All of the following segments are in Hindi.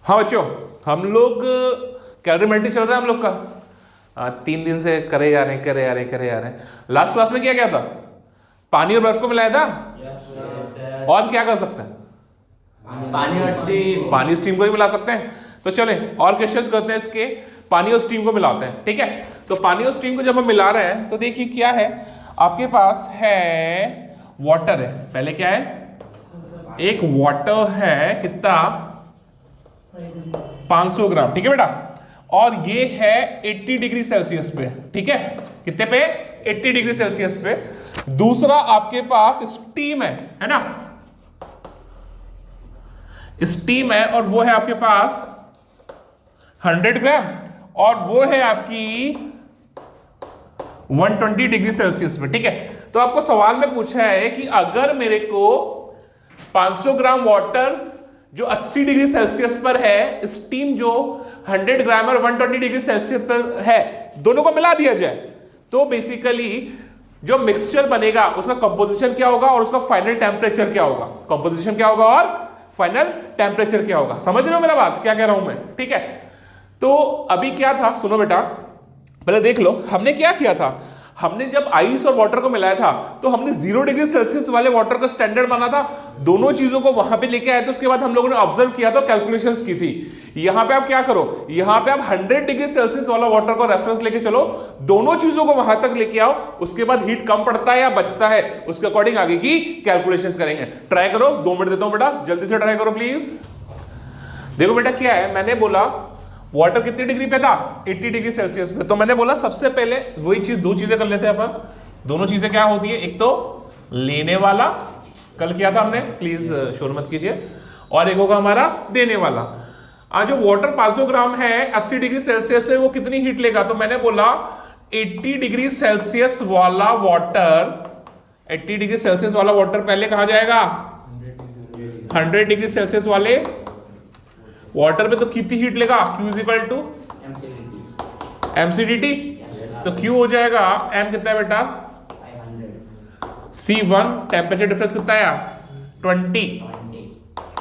हाँ बच्चों, हम लोग कैलोरीमेट्री चल रहा है हम लोग का 3 दिन से करे जा रहे हैं। लास्ट क्लास में क्या था? पानी और बर्फ को मिलाया था। और क्या कर सकते हैं? पानी स्टीम को भी मिला सकते हैं। तो चलें और क्वेश्चंस करते हैं इसके, पानी और स्टीम को मिलाते हैं। ठीक है, तो पानी और स्टीम को जब हम मिला रहे हैं तो देखिए क्या है, आपके पास है वाटर है। पहले क्या है? एक वाटर है, कितना? 500 ग्राम। ठीक है बेटा, और ये है 80 डिग्री सेल्सियस पे। ठीक है, कितने पे? 80 डिग्री सेल्सियस पे। दूसरा आपके पास स्टीम है ना, स्टीम है, और वो है आपके पास 100 ग्राम, और वो है आपकी 120 डिग्री सेल्सियस पे। ठीक है, तो आपको सवाल में पूछा है कि अगर मेरे को 500 ग्राम वाटर जो 80 डिग्री सेल्सियस पर है, स्टीम जो 100 ग्राम और 120 डिग्री सेल्सियस पर है, दोनों को मिला दिया जाए, तो बेसिकली जो मिक्सचर बनेगा उसका कंपोजिशन क्या होगा और उसका फाइनल टेम्परेचर क्या होगा। कंपोजिशन क्या होगा और फाइनल टेम्परेचर क्या होगा। समझ रहे हो मेरा बात, क्या कह रहा हूं मैं? ठीक है, तो अभी क्या था, सुनो बेटा, पहले देख लो हमने क्या किया था। हमने जब आइस और वाटर को मिलाया था तो हमने 0 डिग्री सेल्सियस वाले वाटर का स्टैंडर्ड माना था, दोनों चीजों को वहां पे लेके आए थे। उसके बाद हम लोगों ने ऑब्जर्व किया था, कैलकुलेशंस की थी। यहां पे आप क्या करो, यहां पे आप 100 डिग्री सेल्सियस वाला वाटर को रेफरेंस लेके चलो, दोनों चीजों को वहां तक लेके आओ। उसके बाद हीट कम पड़ता है या बचता है, उसके अकॉर्डिंग आगे की कैलकुलेशंस करेंगे। ट्राई करो, 2 मिनट देता हूं बेटा, जल्दी से ट्राई करो प्लीज। देखो बेटा क्या है, मैंने बोला वाटर कितनी डिग्री पे था? 80 डिग्री सेल्सियस पे। तो मैंने बोला सबसे पहले वही चीज, 2 चीजें कर लेते हैं अपन। दोनों चीजें क्या होती है, एक तो लेने वाला, कल किया था हमने, प्लीज शोर मत कीजिए, और एक होगा हमारा देने वाला। आज जो वाटर 500 ग्राम है 80 डिग्री सेल्सियस पे, वो कितनी हीट लेगा? तो मैंने बोला 80 डिग्री सेल्सियस वाला वाटर, 80 डिग्री सेल्सियस वाला वाटर पहले कहा जाएगा 100 डिग्री सेल्सियस वाले वाटर पे। तो कितनी हीट लेगा? Q is equal to mcdt। तो Q हो जाएगा, m कितना है बेटा? 500। C1 टेम्परेचर डिफरेंस कितना आया? 20।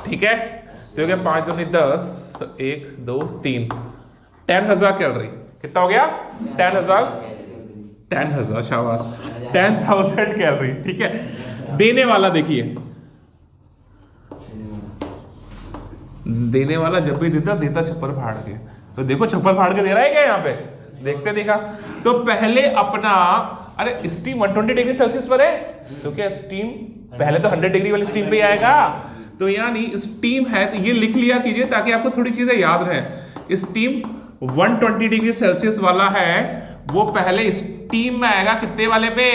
ठीक है, तो 5 दूनी 10, 1 2 3, 10,000 कैलोरी। कितना हो गया? 10,000, शाबाश, 10,000 कैलोरी। ठीक है, देने वाला देखिए, देने वाला जब भी देता छप्पर फाड़ के। तो देखो छप्पर फाड़ के दे रहा है क्या यहाँ पे? देखते देखा। तो पहले अपना, अरे स्टीम 120 डिग्री सेल्सियस पर है, तो क्या स्टीम पहले तो 100 डिग्री वाली स्टीम पे ही आएगा। तो यानी स्टीम है, तो ये लिख लिया कीजिए ताकि आपको थोड़ी चीजें याद रहे। स्टीम 120 डिग्री सेल्सियस वाला है, वो पहले स्टीम में आएगा कितने वाले पे?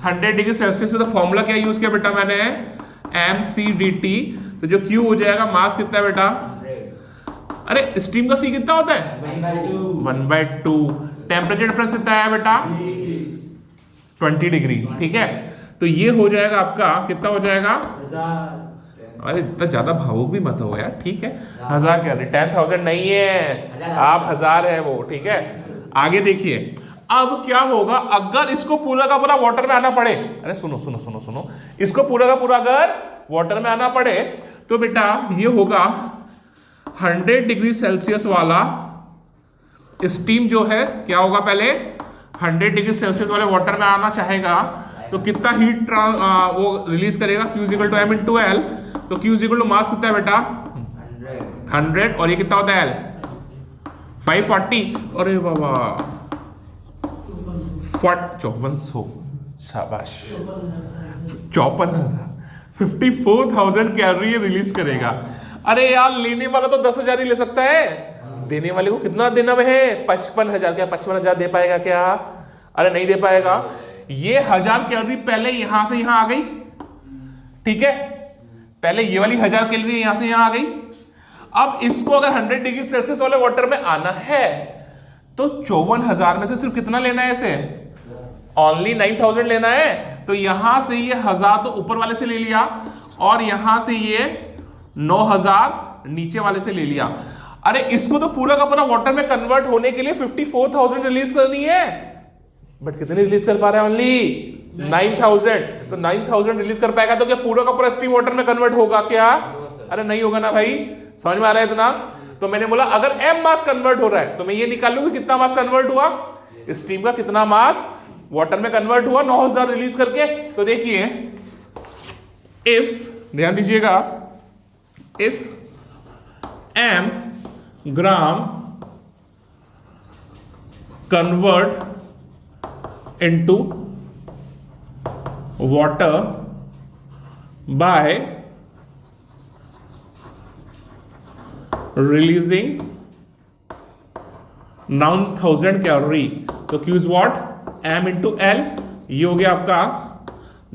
100 डिग्री सेल्सियस पे। तो फॉर्मूला क्या यूज किया बेटा मैंने? mcdt। तो जो Q हो जाएगा, मास कितना है बेटा? अरे स्टीम का C कितना होता है? 1/2। टेम्परेचर डिफरेंस कितना है बेटा? 20 डिग्री। ठीक है, तो ये हो जाएगा आपका, कितना हो जाएगा? 1000। अरे इतना ज्यादा भावुक भी मत हो यार। ठीक है, 1000 क्या, 10,000 नहीं है, आप 1000 है वो। ठीक है, आगे देखिए अब क्या होगा अगर इसको पूरा का पूरा वाटर में आना पड़े। अरे सुनो सुनो सुनो सुनो, इसको पूरा का पूरा अगर वाटर में आना पड़े तो बेटा ये होगा 100 डिग्री सेल्सियस वाला स्टीम जो है, क्या होगा? पहले 100 डिग्री सेल्सियस वाले वाटर में आना चाहेगा तो कितना हीट वो रिलीज करेगा? Q is equal to m into L। तो Q is equal to mass कितना है बेटा? 100, और ये कितना होता है? L 540। अरे बाबा 5400, शाबाश, 54,000, 54,000 कैलोरी रिलीज करेगा। अरे यार लेने वाला तो 10,000 ही ले सकता है, देने वाले को कितना देना है? 55,000। क्या 55,000 दे पाएगा क्या? अरे नहीं दे पाएगा। ये 1000 कैलोरी पहले यहां से यहां आ गई। ठीक है, पहले ये वाली 1000 कैलोरी यहां से यहां आ गई। अब इसको अगर 100 डिग्री सेल्सियस वाले वाटर में आना है तो 54,000 में से सिर्फ कितना लेना है? इसे ओनली 9,000 लेना है। तो यहां से ये 1000 तो ऊपर वाले से ले लिया, और यहां से ये 9,000 नीचे वाले से ले लिया। अरे इसको तो पूरा का पूरा वाटर में कन्वर्ट होने के लिए 54,000 रिलीज करनी है, बट कितनी रिलीज कर पा रहे हैं? ओनली 9000, तो 9000 रिलीज कर पाएगा तो क्या पूरा का पूरा स्टीम वाटर में कन्वर्ट होगा क्या? अरे नहीं होगा ना भाई, समझ में आ रहा है इतना? तो मैंने बोला अगर m मास कन्वर्ट हो रहा है तो मैं ये निकाल लूं कि कितना मास कन्वर्ट हुआ, स्टीम का कितना मास वाटर में कन्वर्ट हुआ 9000 रिलीज करके। तो देखिए इफ, ध्यान दीजिएगा, if m gram convert into water by releasing 9000 calorie, तो Q is what? M into L, ये हो गया आपका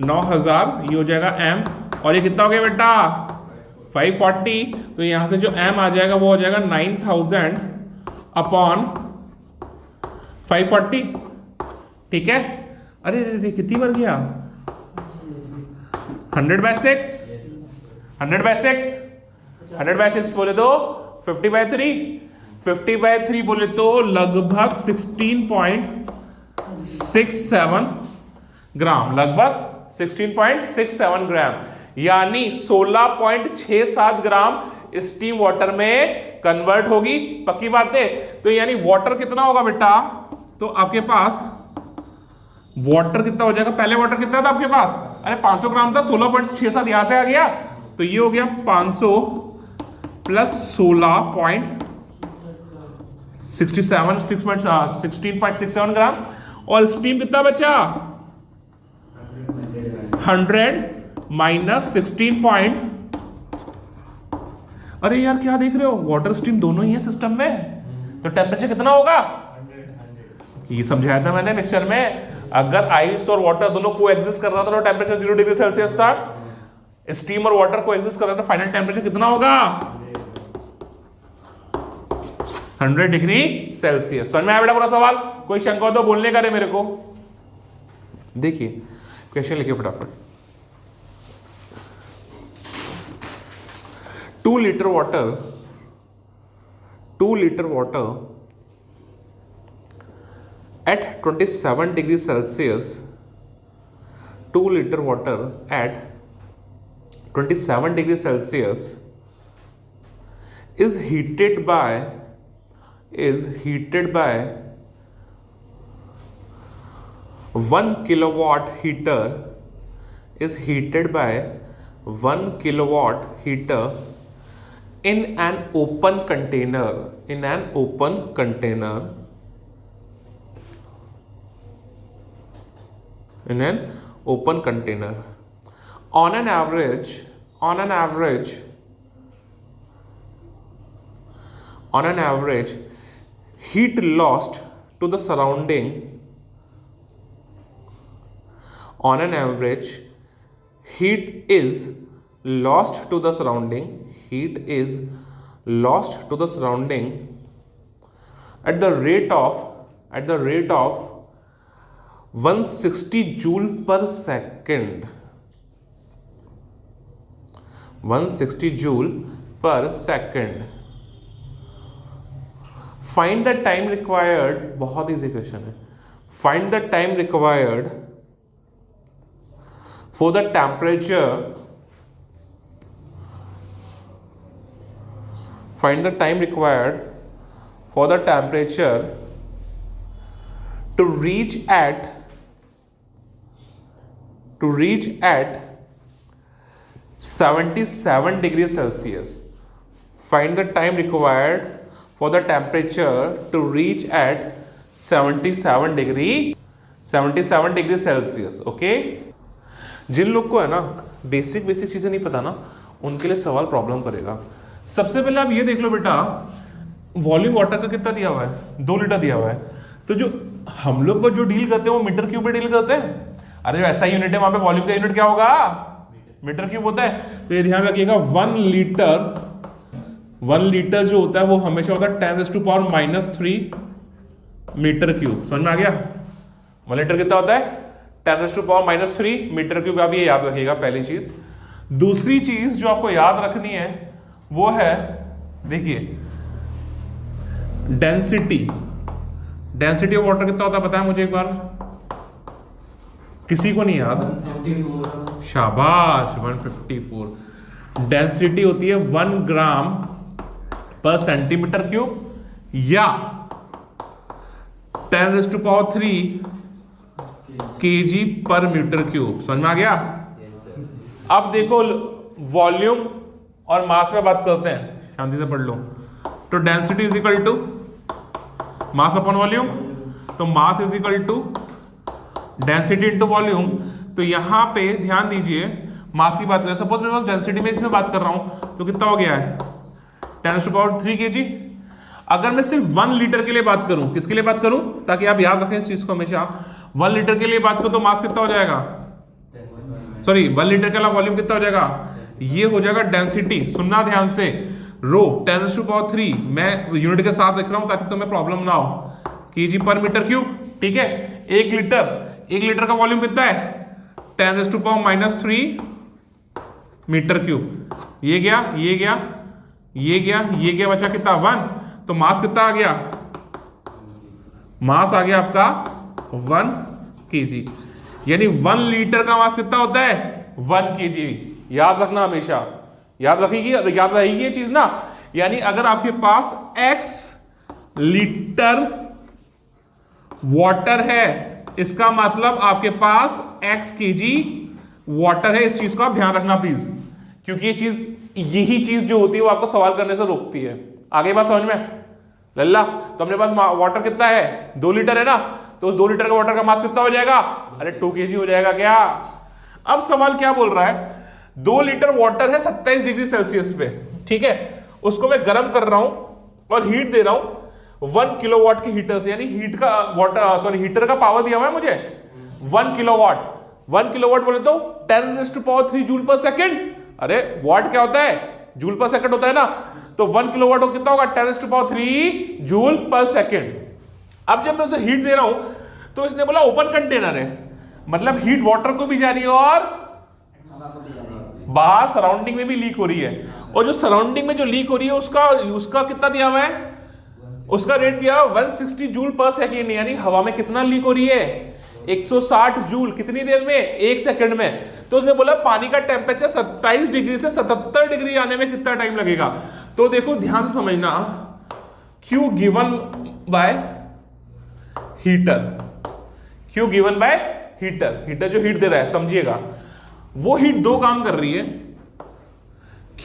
9000, ये हो जाएगा M, और ये कितना हो गया बेटा 540, तो यहां से जो M आ जाएगा वो हो जाएगा 9000 अपॉन 540, ठीक है? अरे कितनी बार गया 100/6, 100/6, 100/6 बोले तो 50/3, 50/3 बोले तो लगभग 16.67 ग्राम, लगभग 16.67 ग्राम, यानी 16.67 ग्राम स्टीम वाटर में कन्वर्ट होगी। पक्की बात है? तो यानी वाटर कितना होगा बेटा, तो आपके पास वाटर कितना हो जाएगा, पहले वाटर कितना था आपके पास, अरे 500 ग्राम था, 16.67 यहां से आ गया, तो ये हो गया 500 प्लस 16.67 ग्राम, और स्टीम कितना बचा 100 माइनस 16 अरे यार क्या देख रहे हो, वाटर स्टीम दोनों ही है सिस्टम में, तो टेम्परेचर कितना होगा, ये समझाया था मैंने पिक्चर में, अगर आइस और वाटर दोनों को एग्जिस्ट कर रहा था तो टेम्परेचर 0 डिग्री सेल्सियस था, स्टीम और वाटर को एग्जिस्ट कर रहा था, फाइनल टेम्परेचर कितना होगा 100 डिग्री सेल्सियस। समझ में आया बेटा पूरा सवाल? कोई शंका हो तो बोलने का रे मेरे को। देखिए क्वेश्चन लिखिए फटाफट। 2 litre water at 27 degree Celsius, 2 liter water at 27 degree Celsius is heated by 1 kilowatt heater, is heated by 1 kilowatt heater in an open container, on an average heat lost to the surrounding, heat is lost to the surrounding at the rate of 160 joule per second, 160 joule per second. Find the time required, बहुत इजी क्वेश्चन है, find the time required for the temperature, to reach at 77 degrees Celsius. Find the time required for the temperature to reach at 77 degree Celsius. Okay? जिन लोग को है ना बेसिक चीजें नहीं पता ना, उनके लिए सवाल प्रॉब्लम करेगा। सबसे पहले आप ये देख लो बेटा, वॉल्यूम वाटर का कितना दिया हुआ है, 2 लीटर दिया हुआ है, तो जो हम लोग को जो डील करते हैं वो मीटर क्यूब में डील करते हैं। अरे जो ऐसा यूनिट है वहां पे वॉल्यूम का यूनिट क्या होगा, मीटर क्यूब होता है। तो ये ध्यान रखिएगा 1 लीटर जो होता है वो हमेशा होता है 10⁻³ मीटर क्यूब। समझ में आ गया? 1 लीटर कितना होता है 10⁻³ मीटर क्यूब। आप ये याद रखिएगा पहली चीज। दूसरी चीज जो आपको याद रखनी है वो है, देखिए डेंसिटी ऑफ वाटर कितना होता है बताया मुझे एक बार। किसी को नहीं याद? 154। शाबाश, 154। डेंसिटी होती है 1 ग्राम पर सेंटीमीटर क्यूब या 10⁻³ kg पर मीटर क्यूब। समझ में आ गया? अब देखो वॉल्यूम और मास में बात करते हैं, शांति से पढ़ लो। तो density is equal to mass upon volume, तो mass is equal to density into volume. तो यहां पे ध्यान दीजिए, मास की बात करें, सपोज मेरे पास डेंसिटी में इसमें बात कर रहा हूं तो कितना हो गया है 10⁻³ kg। अगर मैं सिर्फ 1 लीटर के लिए बात करूं, किसके लिए बात करूं ताकि आप याद रखें इस चीज को हमेशा, 1 लीटर के लिए बात करूं तो मास कितना हो जाएगा, सॉरी 1 लीटर के अलावा वॉल्यूम कितना हो जाएगा, ये हो जाएगा डेंसिटी। सुनना ध्यान से, रो 10⁻³ मैं यूनिट के साथ लिख रहा हूं ताकि तुम्हें प्रॉब्लम ना हो, kg पर मीटर क्यूब। ठीक है, 1 लीटर का वॉल्यूम कितना है 10⁻³ मीटर क्यूब। ये गया, ये गया, ये गया, ये गया, बचा कितना 1। तो मास कितना आ गया, मास आ गया आपका 1 kg। यानी 1 लीटर का मास कितना होता है 1 kg। याद रखना हमेशा, याद रहेगी ये चीज ना। यानी अगर आपके पास x लीटर वाटर है, इसका मतलब आपके पास x kg वाटर है। इस चीज को आप ध्यान रखना प्लीज, क्योंकि ये चीज, यही चीज जो होती है वो आपको सवाल करने से रोकती है। आगे बात समझ में लल्ला? तो अपने पास वाटर कितना है 2 लीटर है ना, तो उस 2 लीटर का वाटर का मास कितना हो जाएगा, अरे 2 kg हो जाएगा क्या। अब सवाल क्या बोल रहा है, 2 लीटर वाटर है 27 डिग्री सेल्सियस पे, ठीक है, उसको मैं गर्म कर रहा हूं और हीट दे रहा हूं 1 किलोवाट के हीटर से। यानी हीट का वाटर, सॉरी हीटर का पावर दिया हुआ है मुझे 1 किलोवाट। 1 किलोवाट बोले तो 10⁻³ जूल पर सेकेंड। अरे वाट क्या होता है, जूल पर सेकंड होता है ना, तो 1 किलोवाट कितना होगा 10⁻³ जूल पर सेकेंड। अब जब मैं उसे हीट दे रहा हूं तो इसने बोला ओपन कंटेनर है, मतलब हीट वाटर को भी जा रही है और बाहर सराउंडिंग में भी लीक हो रही है। और जो सराउंडिंग में जो लीक हो रही है उसका कितना दिया हुआ है, उसका रेट दिया हुआ 160 जूल पर सेकेंड। यानी हवा में कितना लीक हो रही है 160 जूल, कितनी देर में 1 सेकंड में। तो उसने बोला पानी का टेम्परेचर 27 डिग्री से 77 डिग्री आने में कितना टाइम लगेगा। तो देखो ध्यान से समझना, Q given by heater, Q given by heater, heater जो हीट दे रहा है समझिएगा, वो हीट 2 काम कर रही है। Q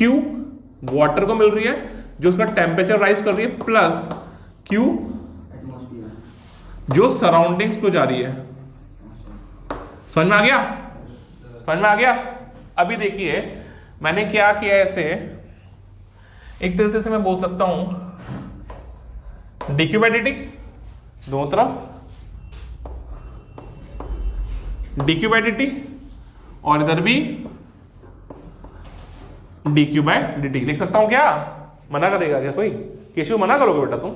वाटर को मिल रही है जो उसका टेम्परेचर राइज कर रही है, प्लस Q जो सराउंडिंग्स को जा रही है। समझ में आ गया, समझ में आ गया। अभी देखिए मैंने क्या किया, ऐसे एक तरह से मैं बोल सकता हूं dq बाई dt, दोनों तरफ dq बाई dt और इधर भी dq बाई dt लिख सकता हूं क्या? मना करेगा क्या कोई? केशव मना करोगे बेटा तुम?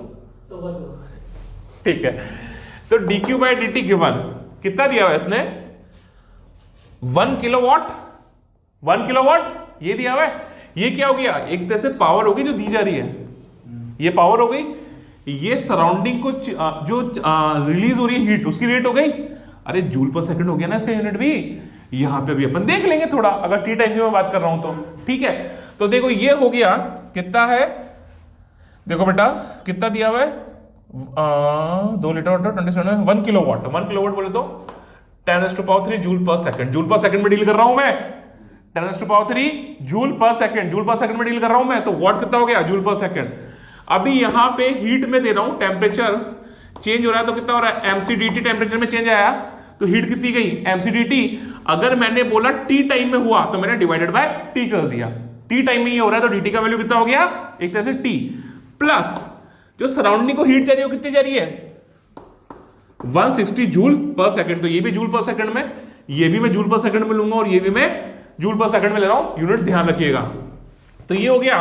ठीक है, तो dq बाई dt गिवन कितना दिया हुआ है इसने 1 किलोवाट, 1 किलोवाट ये दिया हुआ है। ये क्या हो गया, एक तरह से पावर हो गई जो दी जा रही है, ये पावर हो गई। ये सराउंडिंग को जो रिलीज हो रही है हीट, उसकी रेट हो गई, अरे जूल पर सेकंड हो गया ना इसका यूनिट भी। यहां पे भी अपन देख लेंगे थोड़ा, अगर टी टाइम की मैं बात कर रहा हूं तो ठीक है। तो देखो ये हो गया, कितना है देखो बेटा कितना दिया हुआ है 2 लीटर वाटर 27 1 किलोवाट। 1 किलोवाट बोले तो 10⁻³ जूल पर सेकंड, जूल पर सेकंड में डील कर रहा हूं मैं, 10⁻³ जूल पर सेकंड, जूल पर सेकंड में डील कर रहा हूं मैं, तो वाट कितना हो गया जूल पर सेकंड। अभी यहां पे हीट में दे रहा हूं, टेम्परेचर चेंज हो रहा है तो कितना हो रहा है mcdt, टेम्परेचर में चेंज आया तो हीट कितनी गई mcdt। अगर मैंने बोला टी टाइम में हुआ तो मैंने डिवाइडेड बाय टी कर दिया, टी टाइम में ये हो रहा है तो dt का वैल्यू कितना हो गया एक तरह से t, प्लस जो सराउंडिंग को हीट जा रही है वो कितनी जा रही है 160 जूल पर सेकंड। तो ये भी जूल पर सेकंड में, ये भी मैं जूल पर सेकंड में लूंगा और ये भी मैं जूल पर सेकंड में ले रहा हूं, यूनिट्स ध्यान रखिएगा। तो ये हो गया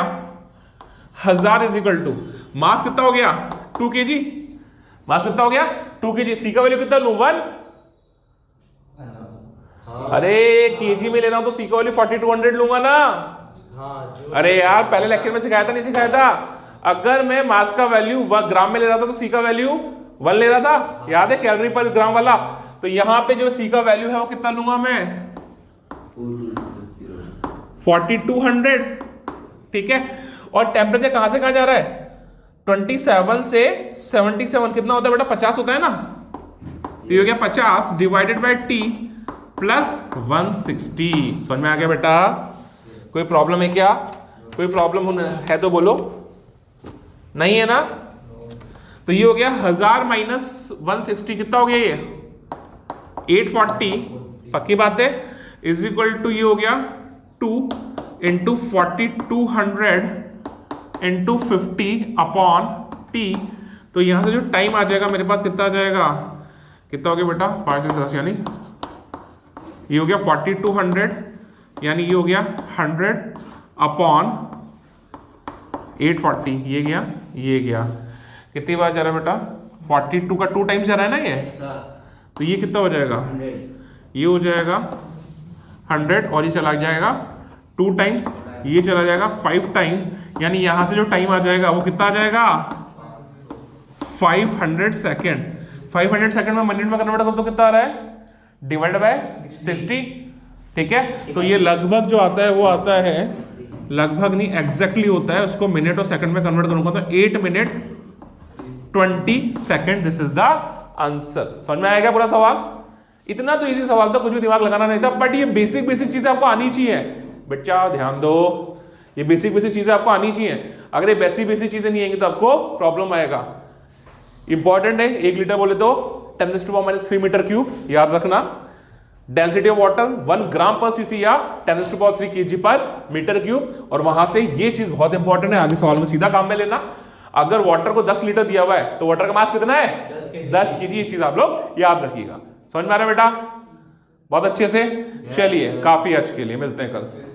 1000 इज इक्वल टू मास कितना हो गया 2 kg, मास कितना हो गया 2 kg। सी का वैल्यू कितना लूं 1, अरे kg में ले रहा हूं तो सी का वैल्यू 4200 लूंगा ना। अरे यार पहले लेक्चर में सिखाया था नहीं सिखाया था, अगर मैं मास का वैल्यू ग्राम में ले रहा था तो सी का वैल्यू 1 ले रहा था, याद है कैलोरी पर ग्राम वाला। तो यहां पे जो सी का वैल्यू है वो कितना लूंगा मैं 4200, ठीक है। और टेम्परेचर कहां से कहां जा रहा है 27 से 77, कितना होता है बेटा 50 होता है ना, तो ये हो गया 50 डिवाइडेड बाय टी प्लस 160। समझ में आ गया बेटा? कोई प्रॉब्लम है क्या? कोई प्रॉब्लम है तो बोलो, नहीं है ना? तो ये हो गया 1000 माइनस 160 कितना हो गया ये 840, पक्की बात है, इज इक्वल टू ये हो गया 2 इंटू 4200 इंटू 50 अपॉन टी। तो यहां से जो टाइम आ जाएगा मेरे पास कितना आ जाएगा, कितना हो गया बेटा 5 यानी ये हो गया 4200, यानी ये हो गया 100 अपॉन 840, ये गया कितनी बार जा रहा है बेटा 42 का 2 टाइम्स जा रहा है ना ये, तो ये कितना हो जाएगा 100। ये हो जाएगा 100 और ये चला जाएगा 2 टाइम्स, ये चला जाएगा 5 टाइम्स, यानी यहां से जो टाइम आ जाएगा वो कितना आ जाएगा 500 सेकेंड। 500 सेकेंड में मिनट में कन्वर्ट करो तो कितना आ रहा है डिवाइड बाय 60, ठीक है। तो ये लगभग जो आता है वो आता है, लगभग नहीं एग्जैक्टली होता है, उसको मिनट और सेकंड में कन्वर्ट करूंगा तो 8 minute 20 second, this is the answer. समझ में आएगा पूरा सवाल? इतना तो इजी सवाल था, कुछ भी दिमाग लगाना नहीं था, बट ये बेसिक चीजें आपको आनी चाहिए बच्चा, ध्यान दो, ये बेसिक चीजें आपको आनी चाहिए। अगर ये बेसिक चीजें नहीं आएंगी तो आपको प्रॉब्लम आएगा। इंपॉर्टेंट है, 1 लीटर बोले तो 10⁻³ मीटर क्यूब, याद रखना। डेंसिटी ऑफ वाटर 1 ग्राम पर सीसी या 10⁻³ kg पर मीटर क्यूब। और वहां से ये चीज बहुत इंपॉर्टेंट है, आगे सवाल में सीधा काम में लेना। अगर वाटर को 10 लीटर दिया हुआ है तो वाटर का मास कितना है 10 kg, ये चीज आप लोग याद रखिएगा। समझ में आ रहा है बेटा? बहुत अच्छे से, चलिए काफी आज के लिए, मिलते हैं कल।